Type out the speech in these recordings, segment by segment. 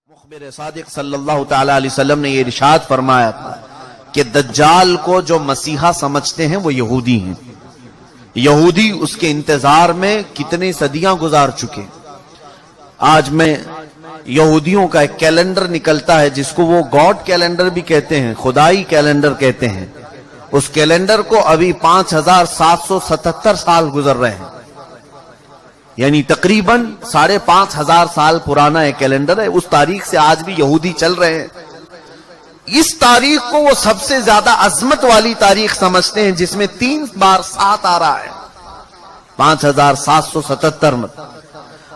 مخبر صادق صلی اللہ تعالی علیہ وسلم نے یہ ارشاد فرمایا تھا کہ دجال کو جو مسیحا سمجھتے ہیں وہ یہودی ہیں. یہودی اس کے انتظار میں کتنی صدیاں گزار چکے. آج میں یہودیوں کا ایک کیلنڈر نکلتا ہے جس کو وہ گاڈ کیلنڈر بھی کہتے ہیں, خدائی کیلنڈر کہتے ہیں. اس کیلنڈر کو ابھی 5777 سال گزر رہے ہیں, یعنی تقریباً 5500 سال پرانا ایک کیلنڈر ہے. اس تاریخ سے آج بھی یہودی چل رہے ہیں. اس تاریخ کو وہ سب سے زیادہ عظمت والی تاریخ سمجھتے ہیں جس میں 3 بار 7 آ رہا ہے, 5777.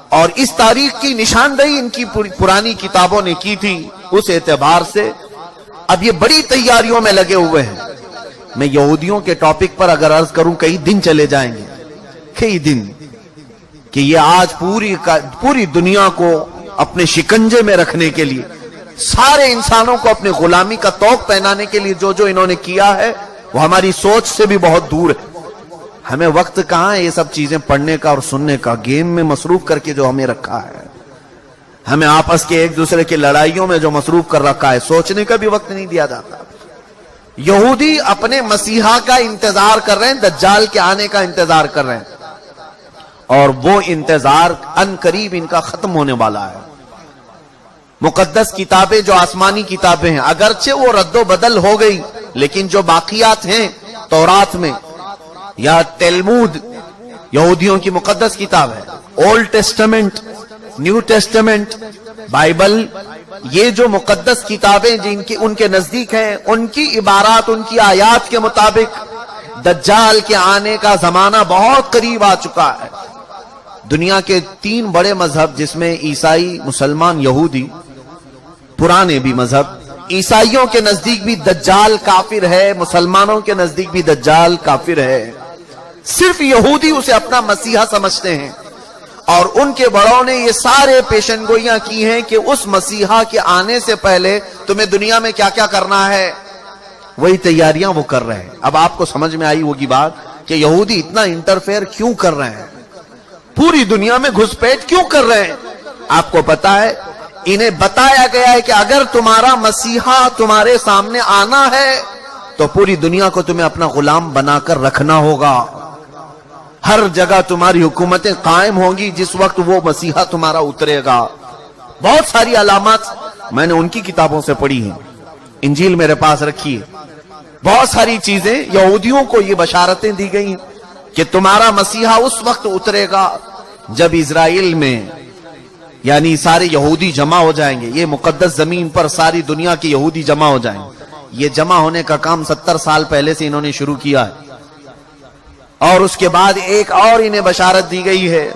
اور اس تاریخ کی نشاندہی ان کی پرانی کتابوں نے کی تھی. اس اعتبار سے اب یہ بڑی تیاریوں میں لگے ہوئے ہیں. میں یہودیوں کے ٹاپک پر اگر عرض کروں کئی دن چلے جائیں گے, کئی دن, کہ یہ آج پوری دنیا کو اپنے شکنجے میں رکھنے کے لیے, سارے انسانوں کو اپنے غلامی کا طوق پہنانے کے لیے جو انہوں نے کیا ہے وہ ہماری سوچ سے بھی بہت دور ہے. ہمیں وقت کہاں ہے یہ سب چیزیں پڑھنے کا اور سننے کا. گیم میں مصروف کر کے جو ہمیں رکھا ہے, ہمیں آپس کے ایک دوسرے کی لڑائیوں میں جو مصروف کر رکھا ہے, سوچنے کا بھی وقت نہیں دیا جاتا. یہودی اپنے مسیحا کا انتظار کر رہے ہیں, دجال کے آنے کا انتظار کر رہے ہیں, اور وہ انتظار ان قریب ان کا ختم ہونے والا ہے. مقدس کتابیں جو آسمانی کتابیں ہیں, اگرچہ وہ رد و بدل ہو گئی, لیکن جو باقیات ہیں تورات میں یا تلمود, یہودیوں کی مقدس کتاب ہے, old testament, new testament, Bible, یہ جو مقدس کتابیں جن کی ان کے نزدیک ہیں, ان کی عبارات, ان کی آیات کے مطابق دجال کے آنے کا زمانہ بہت قریب آ چکا ہے. دنیا کے 3 بڑے مذہب جس میں عیسائی, مسلمان, یہودی, پرانے بھی مذہب, عیسائیوں کے نزدیک بھی دجال کافر ہے, مسلمانوں کے نزدیک بھی دجال کافر ہے. صرف یہودی اسے اپنا مسیحا سمجھتے ہیں, اور ان کے بڑوں نے یہ سارے پیشن گوئیاں کی ہیں کہ اس مسیحا کے آنے سے پہلے تمہیں دنیا میں کیا کیا کرنا ہے, وہی تیاریاں وہ کر رہے ہیں. اب آپ کو سمجھ میں آئی ہوگی بات کہ یہودی اتنا انٹرفیئر کیوں کر رہے ہیں, پوری دنیا میں گھسپیٹ کیوں کر رہے ہیں. آپ کو پتا ہے, انہیں بتایا گیا ہے کہ اگر تمہارا مسیحا تمہارے سامنے آنا ہے تو پوری دنیا کو تمہیں اپنا غلام بنا کر رکھنا ہوگا. ہر جگہ تمہاری حکومتیں قائم ہوں گی جس وقت وہ مسیحا تمہارا اترے گا. بہت ساری علامات میں نے ان کی کتابوں سے پڑھی ہیں, انجیل میرے پاس رکھی ہے. بہت ساری چیزیں یہودیوں کو یہ بشارتیں دی گئی ہیں کہ تمہارا مسیحا اس وقت اترے گا جب اسرائیل میں, یعنی سارے یہودی جمع ہو جائیں گے. یہ مقدس زمین پر ساری دنیا کے یہودی جمع ہو جائیں گے. یہ جمع ہونے کا کام 70 سال پہلے سے انہوں نے شروع کیا ہے. اور اس کے بعد ایک اور انہیں بشارت دی گئی ہے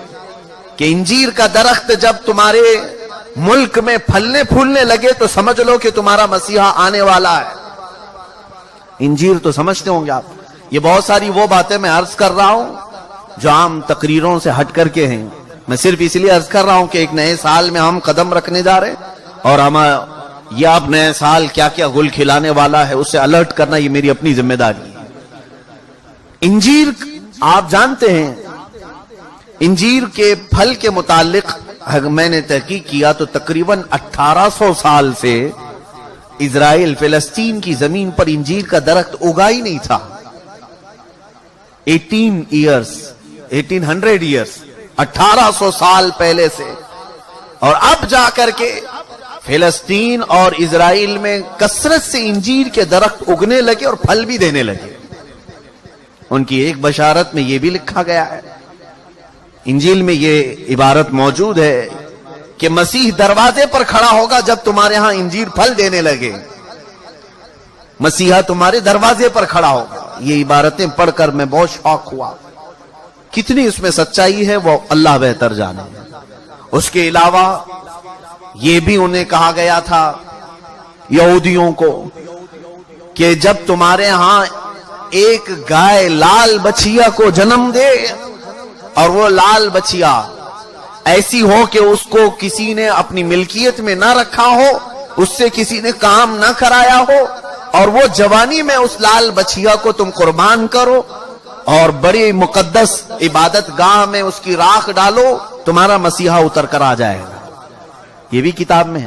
کہ انجیر کا درخت جب تمہارے ملک میں پھلنے پھولنے لگے تو سمجھ لو کہ تمہارا مسیحا آنے والا ہے. انجیر تو سمجھتے ہوں گے آپ. یہ بہت ساری وہ باتیں میں عرض کر رہا ہوں جو عام تقریروں سے ہٹ کر کے ہیں. میں صرف اس لیے عرض کر رہا ہوں کہ ایک نئے سال میں ہم قدم رکھنے جا رہے ہیں, اور ہم یہ اب نئے سال کیا کیا گل کھلانے والا ہے اس سے الرٹ کرنا یہ میری اپنی ذمہ داری ہے. انجیر آپ جانتے ہیں, انجیر کے پھل کے متعلق میں نے تحقیق کیا تو تقریباً 1800 سال سے اسرائیل فلسطین کی زمین پر انجیر کا درخت اگا ہی نہیں تھا. 1800 ایئرس 1800 سال پہلے سے, اور اب جا کر کے فلسطین اور اسرائیل میں کثرت سے انجیر کے درخت اگنے لگے اور پھل بھی دینے لگے. ان کی ایک بشارت میں یہ بھی لکھا گیا ہے, انجیل میں یہ عبارت موجود ہے کہ مسیح دروازے پر کھڑا ہوگا جب تمہارے ہاں انجیر پھل دینے لگے. مسیحا تمہارے دروازے پر کھڑا ہوگا. یہ عبارتیں پڑھ کر میں بہت شوق ہوا. کتنی اس میں سچائی ہے وہ اللہ بہتر جانے. اس کے علاوہ یہ بھی انہیں کہا گیا تھا یہودیوں کو کہ جب تمہارے ہاں ایک گائے لال بچیا کو جنم دے, اور وہ لال بچیا ایسی ہو کہ اس کو کسی نے اپنی ملکیت میں نہ رکھا ہو, اس سے کسی نے کام نہ کرایا ہو, اور وہ جوانی میں اس لال بچیا کو تم قربان کرو اور بڑی مقدس عبادت گاہ میں اس کی راکھ ڈالو, تمہارا مسیحا اتر کر آ جائے گا. یہ بھی کتاب میں ہے.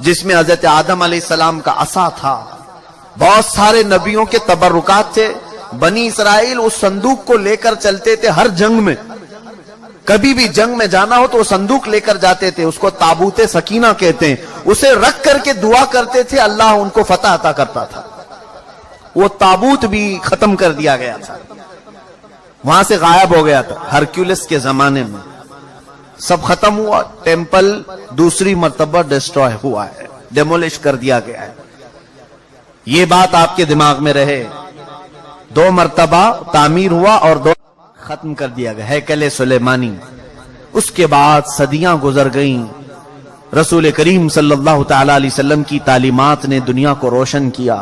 جس میں حضرت آدم علیہ السلام کا عصا تھا، بہت سارے نبیوں کے تبرکات تھے. بنی اسرائیل اس صندوق کو لے کر چلتے تھے ہر جنگ میں. کبھی بھی جنگ میں جانا ہو تو وہ صندوق لے کر جاتے تھے، اس کو تابوت سکینہ کہتے ہیں. اسے رکھ کر کے دعا کرتے تھے، اللہ ان کو فتح عطا کرتا تھا. وہ تابوت بھی ختم کر دیا گیا تھا، وہاں سے غائب ہو گیا تھا. ہرکیولس کے زمانے میں سب ختم ہوا. ٹیمپل دوسری مرتبہ ڈسٹروائے ہوا ہے، ڈیمولش کر دیا گیا ہے. یہ بات آپ کے دماغ میں رہے. 2 مرتبہ تعمیر ہوا اور 2 ختم کر دیا گیا، ہیکل سلیمانی. اس کے بعد صدیاں گزر گئیں. رسول کریم صلی اللہ تعالی علیہ وسلم کی تعلیمات نے دنیا کو روشن کیا،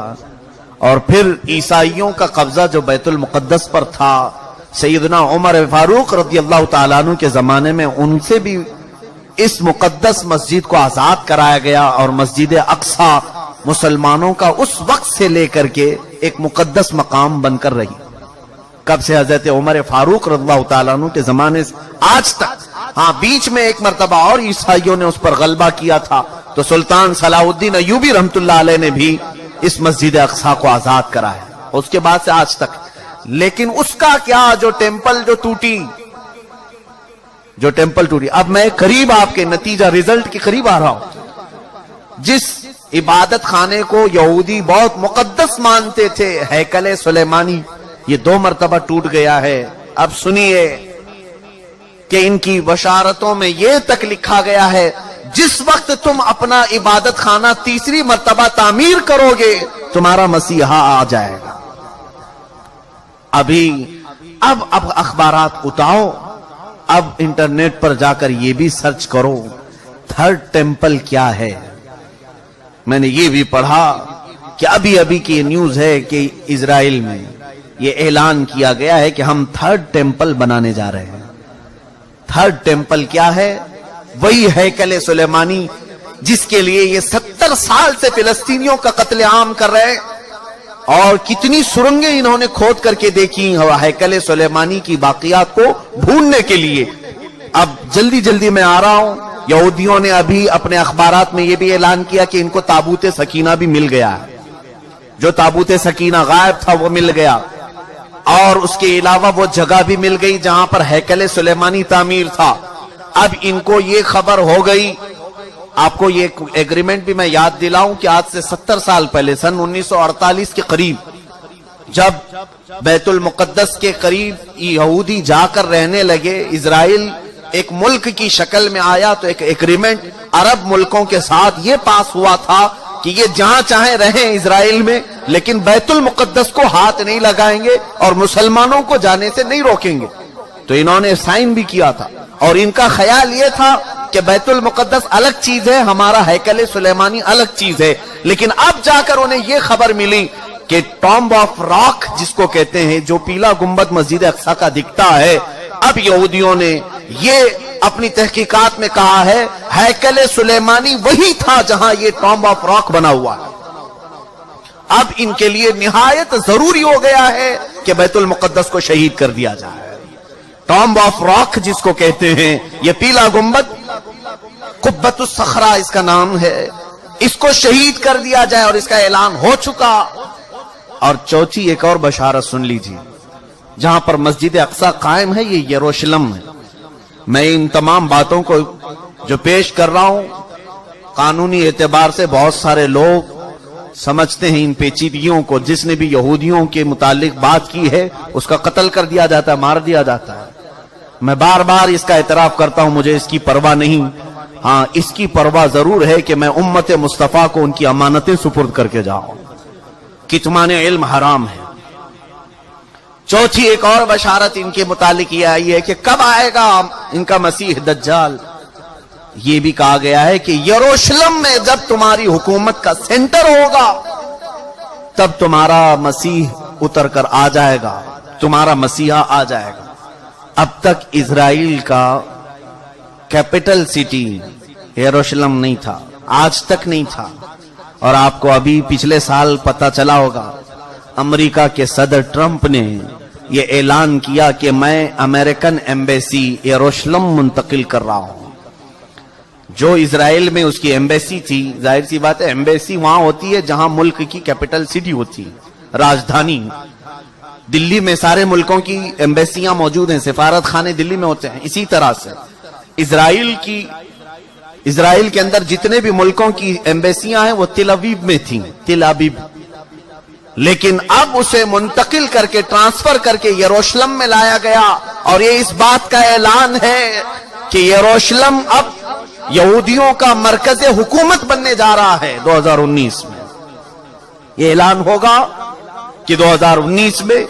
اور پھر عیسائیوں کا قبضہ جو بیت المقدس پر تھا، سیدنا عمر فاروق رضی اللہ تعالیٰ عنہ کے زمانے میں ان سے بھی اس مقدس مسجد کو آزاد کرایا گیا، اور مسجد اقصی مسلمانوں کا اس وقت سے لے کر کے ایک مقدس مقام بن کر رہی. کب سے؟ حضرت عمر فاروق رضی اللہ تعالیٰ عنہ کے زمانے سے آج تک. ہاں، بیچ میں ایک مرتبہ اور عیسائیوں نے اس پر غلبہ کیا تھا، تو سلطان صلاح الدین ایوبی رحمت اللہ علیہ نے بھی اس مسجد اقصی کو آزاد کرایا. اس کے بعد سے آج تک. لیکن اس کا کیا جو ٹیمپل جو ٹوٹی. اب میں قریب آپ کے نتیجہ ریزلٹ کے قریب آ رہا ہوں. جس عبادت خانے کو یہودی بہت مقدس مانتے تھے، ہیکل سلیمانی، یہ 2 مرتبہ ٹوٹ گیا ہے. اب سنیے کہ ان کی بشارتوں میں یہ تک لکھا گیا ہے، جس وقت تم اپنا عبادت خانہ تیسری مرتبہ تعمیر کرو گے، تمہارا مسیحا آ جائے گا. اب اخبارات اٹھاؤ، اب انٹرنیٹ پر جا کر یہ بھی سرچ کرو 3rd ٹیمپل کیا ہے. میں نے یہ بھی پڑھا کہ ابھی کی نیوز ہے کہ اسرائیل میں یہ اعلان کیا گیا ہے کہ ہم 3rd ٹیمپل بنانے جا رہے ہیں. 3rd ٹیمپل کیا ہے؟ وہی ہیکل سلیمانی جس کے لیے یہ 70 سال سے فلسطینیوں کا قتل عام کر رہے ہیں، اور کتنی سرنگیں انہوں نے کھود کر کے دیکھی ہیکل سلیمانی کی باقیات کو ڈھونڈنے کے لیے. اب جلدی میں آ رہا ہوں. یہودیوں نے ابھی اپنے اخبارات میں یہ بھی اعلان کیا کہ ان کو تابوت سکینہ بھی مل گیا ہے. جو تابوت سکینہ غائب تھا وہ مل گیا، اور اس کے علاوہ وہ جگہ بھی مل گئی جہاں پر ہیکل سلیمانی تعمیر تھا. اب ان کو یہ خبر ہو گئی. آپ کو یہ ایگریمنٹ بھی میں یاد دلاؤں کہ آج سے 70 سال پہلے، سن 1948 کے قریب، جب بیت المقدس کے قریب یہودی جا کر رہنے لگے، اسرائیل ایک ملک کی شکل میں آیا، تو ایک ایگریمنٹ عرب ملکوں کے ساتھ یہ پاس ہوا تھا کہ یہ جہاں چاہیں رہیں اسرائیل میں، لیکن بیت المقدس کو ہاتھ نہیں لگائیں گے اور مسلمانوں کو جانے سے نہیں روکیں گے. تو انہوں نے سائن بھی کیا تھا، اور ان کا خیال یہ تھا کہ بیت المقدس الگ چیز ہے، ہمارا ہیکل سلیمانی الگ چیز ہے. لیکن اب جا کر انہیں یہ خبر ملی کہ ٹامب آف راک جس کو کہتے ہیں، جو پیلا گنبد مسجد اقصی کا دکھتا ہے، اب یہودیوں نے یہ اپنی تحقیقات میں کہا ہے ہیکل سلیمانی وہی تھا جہاں یہ ٹامب آف راک بنا ہوا ہے. اب ان کے لیے نہایت ضروری ہو گیا ہے کہ بیت المقدس کو شہید کر دیا جائے. ٹامب آف راک جس کو کہتے ہیں، یہ پیلا گنبد، قبۃ الصخرہ اس کا نام ہے، اس کو شہید کر دیا جائے، اور اس کا اعلان ہو چکا. اور چوتھی ایک اور بشارت سن لیجیے، جہاں پر مسجد اقصی قائم ہے، یہ یروشلم ہے. میں ان تمام باتوں کو جو پیش کر رہا ہوں، قانونی اعتبار سے بہت سارے لوگ سمجھتے ہیں ان پیچیدگیوں کو. جس نے بھی یہودیوں کے متعلق بات کی ہے اس کا قتل کر دیا جاتا ہے، مار دیا جاتا ہے. میں بار بار اس کا اعتراف کرتا ہوں، مجھے اس کی پرواہ نہیں. ہاں، اس کی پرواہ ضرور ہے کہ میں امت مصطفیٰ کو ان کی امانتیں سپرد کر کے جاؤں. کتمان علم حرام ہے. چوتھی ایک اور بشارت ان کے متعلق یہ آئی ہے کہ کب آئے گا ان کا مسیح دجال. یہ بھی کہا گیا ہے کہ یروشلم میں جب تمہاری حکومت کا سینٹر ہوگا تب تمہارا مسیح اتر کر آ جائے گا، تمہارا مسیحا آ جائے گا. اب تک اسرائیل کا کیپٹل سٹی یروشلم نہیں تھا، آج تک نہیں تھا. اور آپ کو ابھی پچھلے سال پتہ چلا ہوگا، امریکہ کے صدر ٹرمپ نے یہ اعلان کیا کہ میں امریکن ایمبیسی یروشلم منتقل کر رہا ہوں. جو اسرائیل میں اس کی ایمبیسی تھی، ظاہر سی بات ہے ایمبیسی وہاں ہوتی ہے جہاں ملک کی کیپٹل سٹی ہوتی ہے، راجدھانی۔ دلی میں سارے ملکوں کی ایمبیسیاں موجود ہیں، سفارت خانے دلی میں ہوتے ہیں۔ اسی طرح سے اسرائیل کے اندر جتنے بھی ملکوں کی ایمبیسیاں ہیں وہ تل ابیب میں تھیں، تل ابیب، لیکن اب اسے منتقل کر کے ٹرانسفر کر کے یروشلم میں لایا گیا، اور یہ اس بات کا اعلان ہے کہ یروشلم اب یہودیوں کا مرکز حکومت بننے جا رہا ہے 2019 میں۔ یہ اعلان ہوگا کہ 2019 میں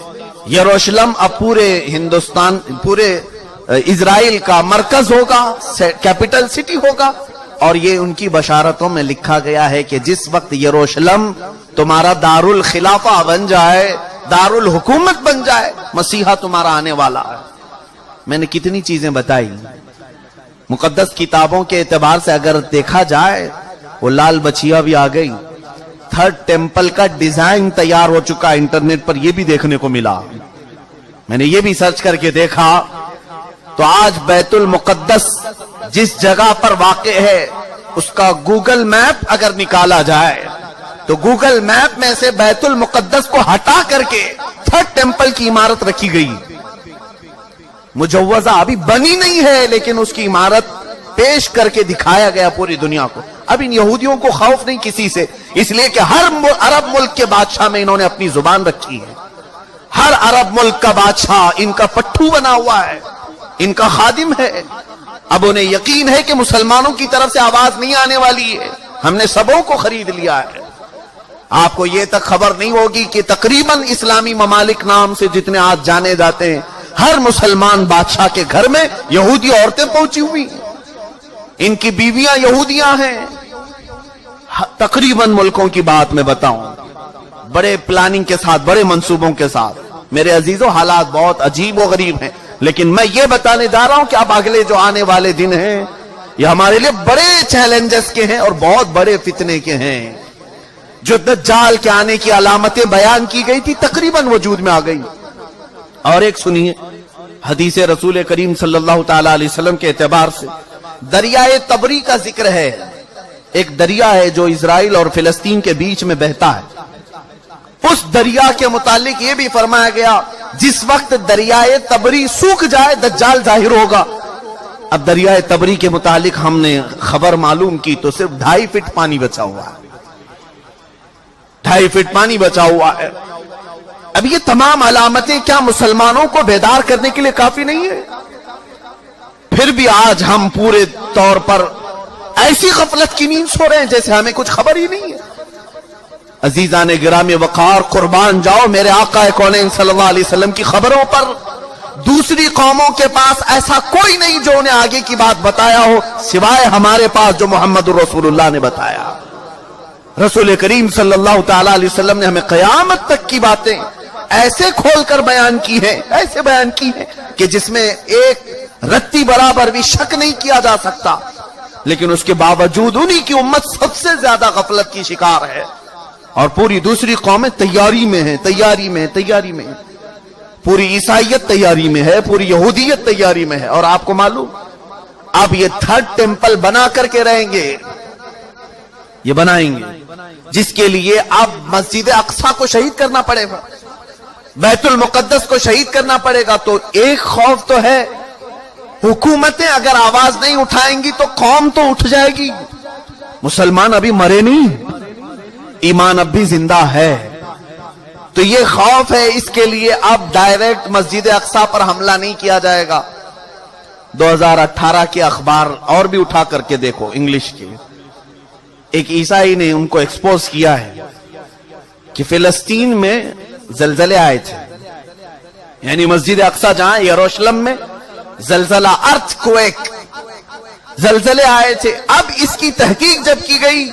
یروشلم اب پورے ہندوستان، پورے اسرائیل کا مرکز ہوگا، کیپٹل سٹی ہوگا۔ اور یہ ان کی بشارتوں میں لکھا گیا ہے کہ جس وقت یروشلم تمہارا دارالخلافہ بن جائے، دارالحکومت بن جائے، مسیحا تمہارا آنے والا ہے۔ میں نے کتنی چیزیں بتائی، مقدس کتابوں کے اعتبار سے اگر دیکھا جائے، وہ لال بچیا بھی آ گئی، تھرڈ ٹیمپل کا ڈیزائن تیار ہو چکا، انٹرنیٹ پر یہ بھی دیکھنے کو ملا۔ میں نے یہ بھی سرچ کر کے دیکھا تو آج بیت المقدس جس جگہ پر واقع ہے اس کا گوگل میپ اگر نکالا جائے تو گوگل میپ میں سے بیت المقدس کو ہٹا کر کے تھرڈ ٹیمپل کی عمارت رکھی گئی، مجوزہ ابھی بنی نہیں ہے لیکن اس کی عمارت پیش کر کے دکھایا گیا پوری دنیا کو۔ اب ان یہودیوں کو خوف نہیں کسی سے، اس لیے کہ ہر عرب ملک کے بادشاہ میں انہوں نے اپنی زبان رکھی ہے، ہر عرب ملک کا بادشاہ ان کا پٹھو بنا ہوا ہے، ان کا خادم ہے۔ اب انہیں یقین ہے کہ مسلمانوں کی طرف سے آواز نہیں آنے والی ہے، ہم نے سبوں کو خرید لیا ہے۔ آپ کو یہ تک خبر نہیں ہوگی کہ تقریباً اسلامی ممالک نام سے جتنے آج جانے جاتے ہیں، ہر مسلمان بادشاہ کے گھر میں یہودی عورتیں پہنچی ہوئی ہیں، ان کی بیویاں یہودیاں ہیں۔ تقریباً ملکوں کی بات میں بتاؤں، بڑے پلاننگ کے ساتھ، بڑے منصوبوں کے ساتھ۔ میرے عزیزوں، حالات بہت عجیب و غریب ہیں، لیکن میں یہ بتانے جا رہا ہوں کہ اب اگلے جو آنے والے دن ہیں یہ ہمارے لیے بڑے چیلنجز کے ہیں اور بہت بڑے فتنے کے ہیں۔ جو دجال کے آنے کی علامتیں بیان کی گئی تھی تقریباً وجود میں آ گئی۔ اور ایک سنیے، حدیث رسول کریم صلی اللہ تعالی علیہ وسلم کے اعتبار سے دریائے تبری کا ذکر ہے۔ ایک دریا ہے جو اسرائیل اور فلسطین کے بیچ میں بہتا ہے، اس دریا کے متعلق یہ بھی فرمایا گیا جس وقت دریائے تبری سوکھ جائے دجال ظاہر ہوگا۔ اب دریائے تبری کے متعلق ہم نے خبر معلوم کی تو صرف 2.5 فٹ پانی بچا ہوا ہے، 2.5 فٹ پانی بچا ہوا ہے۔ اب یہ تمام علامتیں کیا مسلمانوں کو بیدار کرنے کے لیے کافی نہیں ہے؟ پھر بھی آج ہم پورے طور پر ایسی غفلت کی نیند سو رہے ہیں جیسے ہمیں کچھ خبر ہی نہیں ہے۔ عزیزان گرامی وقار، قربان جاؤ میرے آقا کونین صلی اللہ علیہ وسلم کی خبروں پر۔ دوسری قوموں کے پاس ایسا کوئی نہیں جو انہیں آگے کی بات بتایا ہو سوائے ہمارے پاس جو محمد رسول اللہ نے بتایا۔ رسول کریم صلی اللہ تعالی علیہ وسلم نے ہمیں قیامت تک کی باتیں ایسے کھول کر بیان کی ہے، ایسے بیان کی ہے کہ جس میں ایک رتی برابر بھی شک نہیں کیا جا سکتا، لیکن اس کے باوجود انہی کی امت سب سے زیادہ غفلت کی شکار ہے، اور پوری دوسری قومیں تیاری میں ہیں، تیاری میں ہیں۔ پوری عیسائیت تیاری میں ہے، پوری یہودیت تیاری میں ہے۔ اور آپ کو معلوم اب یہ تھرڈ ٹیمپل بنا کر کے رہیں گے، یہ بنائیں گے، جس کے لیے اب مسجد اقصی کو شہید کرنا پڑے گا، بیت المقدس کو شہید کرنا پڑے گا۔ تو ایک خوف تو ہے، حکومتیں اگر آواز نہیں اٹھائیں گی تو قوم تو اٹھ جائے گی۔ مسلمان ابھی مرے نہیں، ایمان اب بھی زندہ ہے، تو یہ خوف ہے، اس کے لیے اب ڈائریکٹ مسجد اقصی پر حملہ نہیں کیا جائے گا۔ 2018 کے اخبار اور بھی اٹھا کر کے دیکھو، انگلش کے، ایک عیسائی نے ان کو ایکسپوز کیا ہے کہ فلسطین میں زلزلے آئے تھے، یعنی مسجد اقصی جہاں یروشلم میں زلزلہ، ارتھ کویک، زلزلے آئے تھے۔ اب اس کی تحقیق جب کی گئی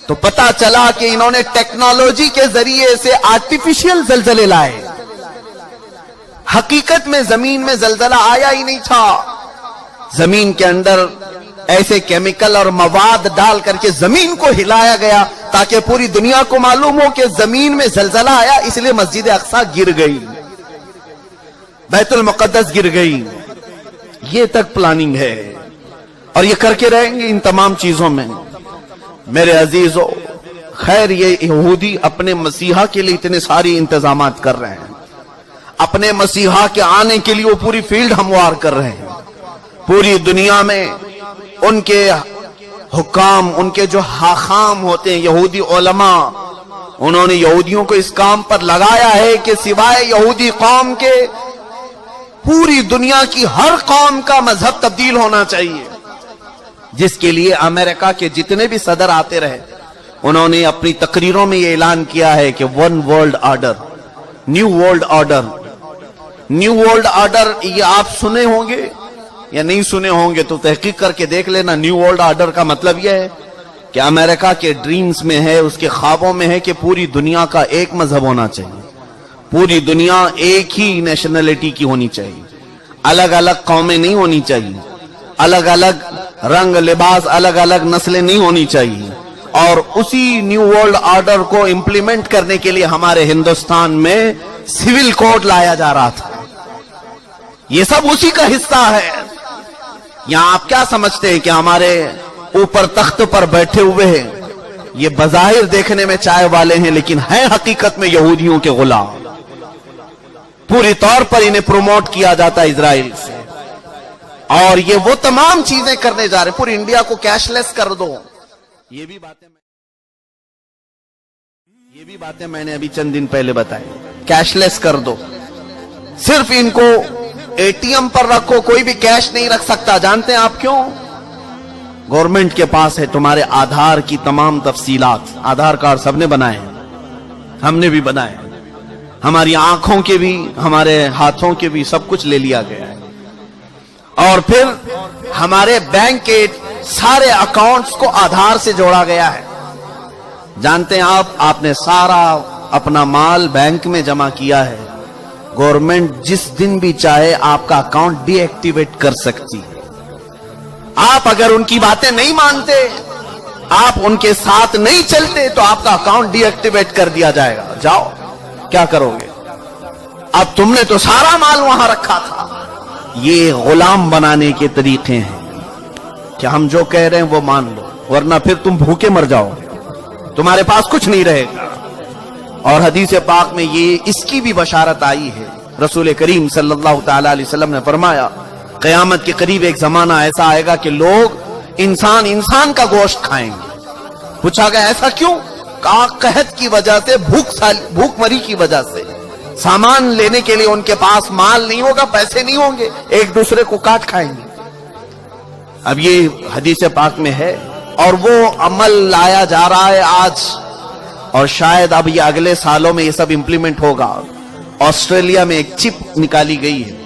تو پتا چلا کہ انہوں نے ٹیکنالوجی کے ذریعے سے آرٹیفیشل زلزلے لائے، حقیقت میں زمین میں زلزلہ آیا ہی نہیں تھا۔ زمین کے اندر ایسے کیمیکل اور مواد ڈال کر کے زمین کو ہلایا گیا تاکہ پوری دنیا کو معلوم ہو کہ زمین میں زلزلہ آیا، اس لیے مسجد اقصی گر گئی، بیت المقدس گر گئی۔ یہ تک پلاننگ ہے۔ اور یہ کر کے رہیں گے ان تمام چیزوں میں۔ میرے عزیزو، خیر یہ یہودی اپنے مسیحا کے لیے اتنے ساری انتظامات کر رہے ہیں، اپنے مسیحا کے آنے کے لیے وہ پوری فیلڈ ہموار کر رہے ہیں۔ پوری دنیا میں ان کے حکام، ان کے جو حاخام ہوتے ہیں یہودی علماء، انہوں نے یہودیوں کو اس کام پر لگایا ہے کہ سوائے یہودی قوم کے پوری دنیا کی ہر قوم کا مذہب تبدیل ہونا چاہیے، جس کے لیے امریکہ کے جتنے بھی صدر آتے رہے انہوں نے اپنی تقریروں میں یہ اعلان کیا ہے کہ one world order, new world order. New world order یہ آپ سنے ہوں گے یا نہیں سنے ہوں گے تو تحقیق کر کے دیکھ لینا۔ نیو ورلڈ آرڈر کا مطلب یہ ہے کہ امریکہ کے ڈریمز میں ہے، اس کے خوابوں میں ہے کہ پوری دنیا کا ایک مذہب ہونا چاہیے، پوری دنیا ایک ہی نیشنلٹی کی ہونی چاہیے، الگ الگ قومیں نہیں ہونی چاہیے، الگ الگ رنگ لباس، الگ الگ نسلیں نہیں ہونی چاہیے۔ اور اسی نیو ورلڈ آرڈر کو امپلیمنٹ کرنے کے لیے ہمارے ہندوستان میں سول کوڈ لایا جا رہا تھا، یہ سب اسی کا حصہ ہے۔ یہاں آپ کیا سمجھتے ہیں کہ ہمارے اوپر تخت پر بیٹھے ہوئے ہیں، یہ بظاہر دیکھنے میں چائے والے ہیں لیکن ہیں حقیقت میں یہودیوں کے غلام، پوری طور پر انہیں پروموٹ کیا جاتا ہے اسرائیل سے، اور یہ وہ تمام چیزیں کرنے جا رہے ہیں۔ پوری انڈیا کو کیش لیس کر دو، یہ بھی باتیں میں نے ابھی چند دن پہلے بتائی، کیش لیس کر دو، صرف ان کو اے ٹی ایم پر رکھو، کوئی بھی کیش نہیں رکھ سکتا۔ جانتے ہیں آپ کیوں؟ گورنمنٹ کے پاس ہے تمہارے آدھار کی تمام تفصیلات، آدھار کارڈ سب نے بنائے ہیں، ہم نے بھی بنائے ہیں، ہماری آنکھوں کے بھی، ہمارے ہاتھوں کے بھی، سب کچھ لے لیا گیا ہے۔ اور پھر ہمارے بینک کے سارے اکاؤنٹس کو آدھار سے جوڑا گیا ہے۔ جانتے ہیں آپ نے سارا اپنا مال بینک میں جمع کیا ہے، گورنمنٹ جس دن بھی چاہے آپ کا اکاؤنٹ ڈی ایکٹیویٹ کر سکتی ہے۔ آپ اگر ان کی باتیں نہیں مانتے، آپ ان کے ساتھ نہیں چلتے تو آپ کا اکاؤنٹ ڈی ایکٹیویٹ کر دیا جائے گا۔ جاؤ، کیا کرو گے؟ اب تم نے تو سارا مال وہاں رکھا تھا۔ یہ غلام بنانے کے طریقے ہیں کہ ہم جو کہہ رہے ہیں وہ مان لو، ورنہ پھر تم بھوکے مر جاؤ گے، تمہارے پاس کچھ نہیں رہے گا۔ اور حدیث پاک میں یہ اس کی بھی بشارت آئی ہے، رسول کریم صلی اللہ تعالی علیہ وسلم نے فرمایا قیامت کے قریب ایک زمانہ ایسا آئے گا کہ لوگ انسان کا گوشت کھائیں گے۔ پوچھا گیا ایسا کیوں؟ کہا قحط کی وجہ سے، بھوک مری کی وجہ سے، سامان لینے کے لیے ان کے پاس مال نہیں ہوگا، پیسے نہیں ہوں گے، ایک دوسرے کو کاٹ کھائیں گے۔ اب یہ حدیث پاک میں ہے اور وہ عمل لایا جا رہا ہے آج، اور شاید اب یہ اگلے سالوں میں یہ سب امپلیمنٹ ہوگا۔ آسٹریلیا میں ایک چپ نکالی گئی ہے،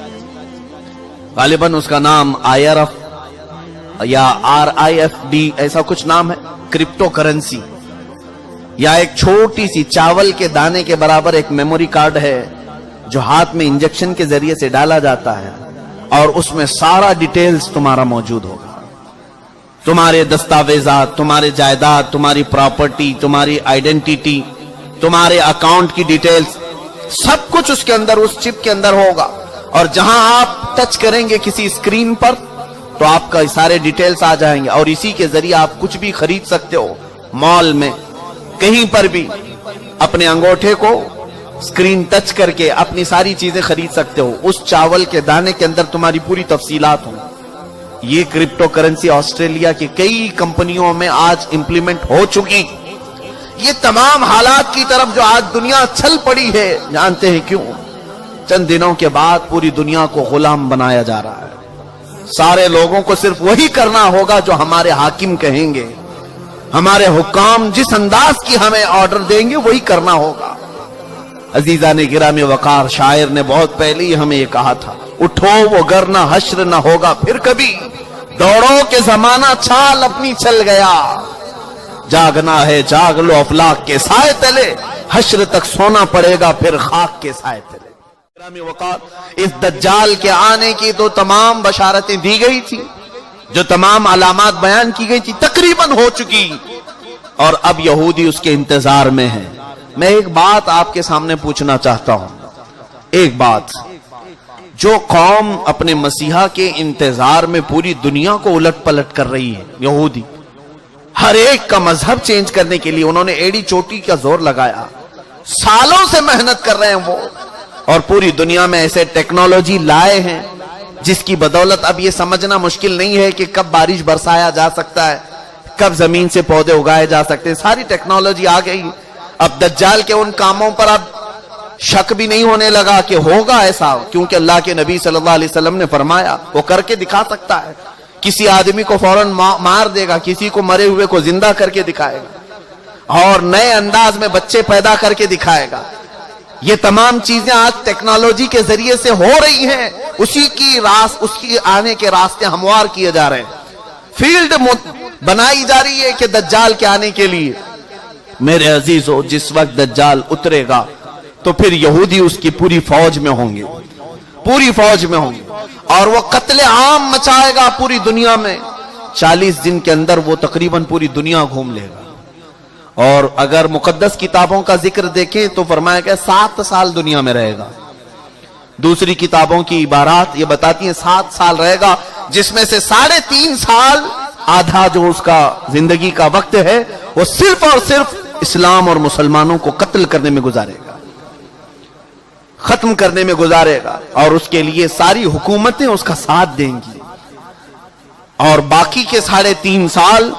غالباً اس کا نام IRF یا RIFD ایسا کچھ نام ہے، کرپٹو کرنسی، یا ایک چھوٹی سی چاول کے دانے کے برابر ایک میموری کارڈ ہے جو ہاتھ میں انجیکشن کے ذریعے سے ڈالا جاتا ہے، اور اس میں سارا ڈیٹیلز تمہارا موجود ہوگا، تمہارے دستاویزات، تمہارے جائیداد، تمہاری پراپرٹی، تمہاری آئیڈینٹیٹی، تمہارے اکاؤنٹ کی ڈیٹیلز، سب کچھ اس کے اندر، اس چپ کے اندر ہوگا۔ اور جہاں آپ ٹچ کریں گے کسی اسکرین پر تو آپ کا سارے ڈیٹیلز آ جائیں گے، اور اسی کے ذریعے آپ کچھ بھی خرید سکتے ہو، مال میں کہیں پر بھی اپنے انگوٹھے کو اسکرین ٹچ کر کے اپنی ساری چیزیں خرید سکتے ہو۔ اس چاول کے دانے کے اندر تمہاری پوری تفصیلات ہوں۔ یہ کرپٹو کرنسی آسٹریلیا کی کئی کمپنیوں میں آج امپلیمنٹ ہو چکی۔ یہ تمام حالات کی طرف جو آج دنیا چھل پڑی ہے، جانتے ہیں کیوں؟ چند دنوں کے بعد پوری دنیا کو غلام بنایا جا رہا ہے۔ سارے لوگوں کو صرف وہی کرنا ہوگا جو ہمارے حاکم کہیں گے، ہمارے حکام جس انداز کی ہمیں آرڈر دیں گے وہی کرنا ہوگا۔ عزیزان گرامی وقار، شاعر نے بہت پہلے ہی ہمیں یہ کہا تھا، اٹھو وہ گر نہ حشر نہ ہوگا پھر کبھی، دوڑو کہ زمانہ چھال اپنی چل گیا، جاگنا ہے جاگ لو افلاک کے سائے تلے، حشر تک سونا پڑے گا پھر خاک کے سائے تلے۔ گرامی وقار، اس دجال کے آنے کی تو تمام بشارتیں دی گئی تھی، جو تمام علامات بیان کی گئی تھی تقریباً ہو چکی، اور اب یہودی اس کے انتظار میں ہیں۔ میں ایک بات آپ کے سامنے پوچھنا چاہتا ہوں، ایک بات، جو قوم اپنے مسیحا کے انتظار میں پوری دنیا کو الٹ پلٹ کر رہی ہے، یہودی، ہر ایک کا مذہب چینج کرنے کے لیے انہوں نے ایڑی چوٹی کا زور لگایا، سالوں سے محنت کر رہے ہیں وہ، اور پوری دنیا میں ایسے ٹیکنالوجی لائے ہیں جس کی بدولت اب یہ سمجھنا مشکل نہیں ہے کہ کب بارش برسایا جا سکتا ہے، کب زمین سے پودے اگائے جا سکتے ہیں، ساری ٹیکنالوجی آ گئی۔ اب دجال کے ان کاموں پر اب شک بھی نہیں ہونے لگا کہ ہوگا ایسا، کیونکہ اللہ کے نبی صلی اللہ علیہ وسلم نے فرمایا وہ کر کے دکھا سکتا ہے، کسی آدمی کو فوراً مار دے گا، کسی کو مرے ہوئے کو زندہ کر کے دکھائے گا، اور نئے انداز میں بچے پیدا کر کے دکھائے گا۔ یہ تمام چیزیں آج ٹیکنالوجی کے ذریعے سے ہو رہی ہیں، اس کی آنے کے راستے ہموار کیے جا رہے ہیں، فیلڈ بنائی جا رہی ہے کہ دجال کے آنے کے لیے۔ میرے عزیزو، جس وقت دجال اترے گا تو پھر یہودی اس کی پوری فوج میں ہوں گے، پوری فوج میں ہوں گے، اور وہ قتل عام مچائے گا پوری دنیا میں۔ 40 دن کے اندر وہ تقریباً پوری دنیا گھوم لے گا، اور اگر مقدس کتابوں کا ذکر دیکھیں تو فرمایا کہ 7 سال دنیا میں رہے گا۔ دوسری کتابوں کی عبارات یہ بتاتی ہیں 7 سال رہے گا، جس میں سے 3.5 سال، آدھا جو اس کا زندگی کا وقت ہے وہ صرف اور صرف اسلام اور مسلمانوں کو قتل کرنے میں گزارے گا، ختم کرنے میں گزارے گا، اور اس کے لیے ساری حکومتیں اس کا ساتھ دیں گی۔ اور باقی کے 3.5 سال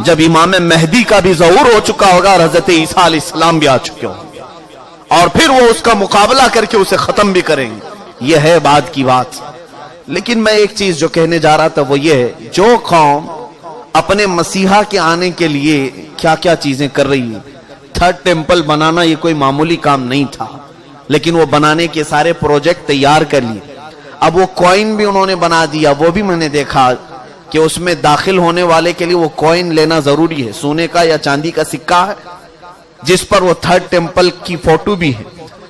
جب امام مہدی کا بھی ظہور ہو چکا ہوگا اور حضرت عیسیٰ علیہ السلام بھی آ چکے ہوں گے، اور پھر وہ اس کا مقابلہ کر کے اسے ختم بھی کریں گے۔ یہ ہے بعد کی بات۔ لیکن میں ایک چیز جو کہنے جا رہا تھا وہ یہ ہے، جو قوم اپنے مسیحا کے آنے کے لیے کیا کیا چیزیں کر رہی ہیں، 3rd ٹیمپل بنانا یہ کوئی معمولی کام نہیں تھا، لیکن وہ بنانے کے سارے پروجیکٹ تیار کر لیے۔ اب وہ کوئن بھی انہوں نے بنا دیا، وہ بھی میں نے دیکھا کہ اس میں داخل ہونے والے کے لیے وہ کوئن لینا ضروری ہے، سونے کا یا چاندی کا سکہ ہے، جس پر وہ 3rd ٹیمپل کی فوٹو بھی ہے،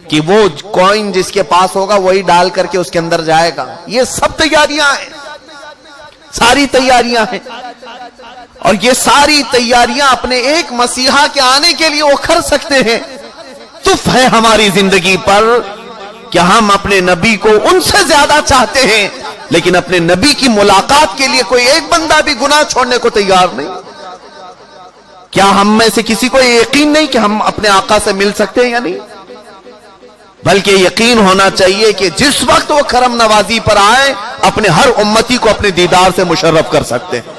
کہ وہ کوئن جس کے پاس ہوگا وہی ڈال کر کے اس کے اندر جائے گا۔ یہ سب تیاریاں ہیں، ساری تیاریاں ہیں، اور یہ ساری تیاریاں اپنے ایک مسیحا کے آنے کے لیے وہ کر سکتے ہیں۔ تف ہے ہماری زندگی پر کہ ہم اپنے نبی کو ان سے زیادہ چاہتے ہیں، لیکن اپنے نبی کی ملاقات کے لیے کوئی ایک بندہ بھی گناہ چھوڑنے کو تیار نہیں۔ کیا ہم میں سے کسی کو یہ یقین نہیں کہ ہم اپنے آقا سے مل سکتے ہیں یا نہیں؟ بلکہ یقین ہونا چاہیے کہ جس وقت وہ کرم نوازی پر آئے، اپنے ہر امتی کو اپنے دیدار سے مشرف کر سکتے ہیں۔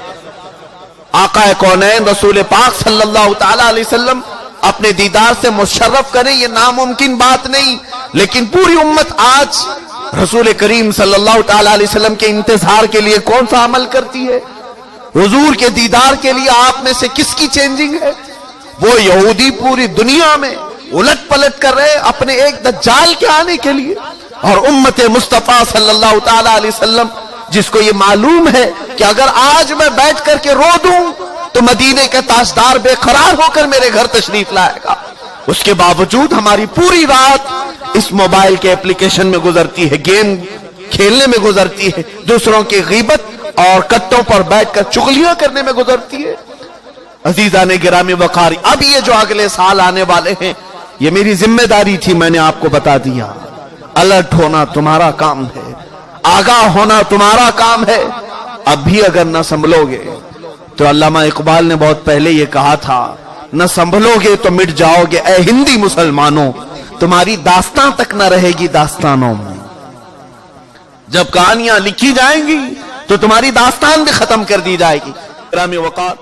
آقا کونین رسول پاک صلی اللہ تعالی علیہ وسلم اپنے دیدار سے مشرف کریں، یہ ناممکن بات نہیں، لیکن پوری امت آج رسول کریم صلی اللہ تعالی علیہ وسلم کے انتظار کے لیے کون سا عمل کرتی ہے؟ حضور کے دیدار کے لیے آپ میں سے کس کی چینجنگ ہے؟ وہ یہودی پوری دنیا میں الٹ پلٹ کر رہے اپنے ایک دجال کے آنے کے لیے، اور امت مصطفیٰ صلی اللہ تعالی علیہ وسلم جس کو یہ معلوم ہے کہ اگر آج میں بیٹھ کر کے رو دوں تو مدینے کے تاجدار بے قرار ہو کر میرے گھر تشریف لائے گا، اس کے باوجود ہماری پوری رات اس موبائل کے اپلیکیشن میں گزرتی ہے، گیم کھیلنے میں گزرتی ہے، دوسروں کی غیبت اور کٹوں پر بیٹھ کر چغلیاں کرنے میں گزرتی ہے۔ عزیزان گرامی وقار، اب یہ جو اگلے سال آنے والے ہیں، یہ میری ذمہ داری تھی، میں نے آپ کو بتا دیا۔ الرٹ ہونا تمہارا کام ہے، آگاہ ہونا تمہارا کام ہے۔ اب بھی اگر نہ سنبھلو گے تو علامہ اقبال نے بہت پہلے یہ کہا تھا، نہ سنبھلو گے تو مٹ جاؤ گے اے ہندی مسلمانوں، تمہاری داستان تک نہ رہے گی داستانوں میں۔ جب کہانیاں لکھی جائیں گی تو تمہاری داستان بھی ختم کر دی جائے گی۔ گرامی وقار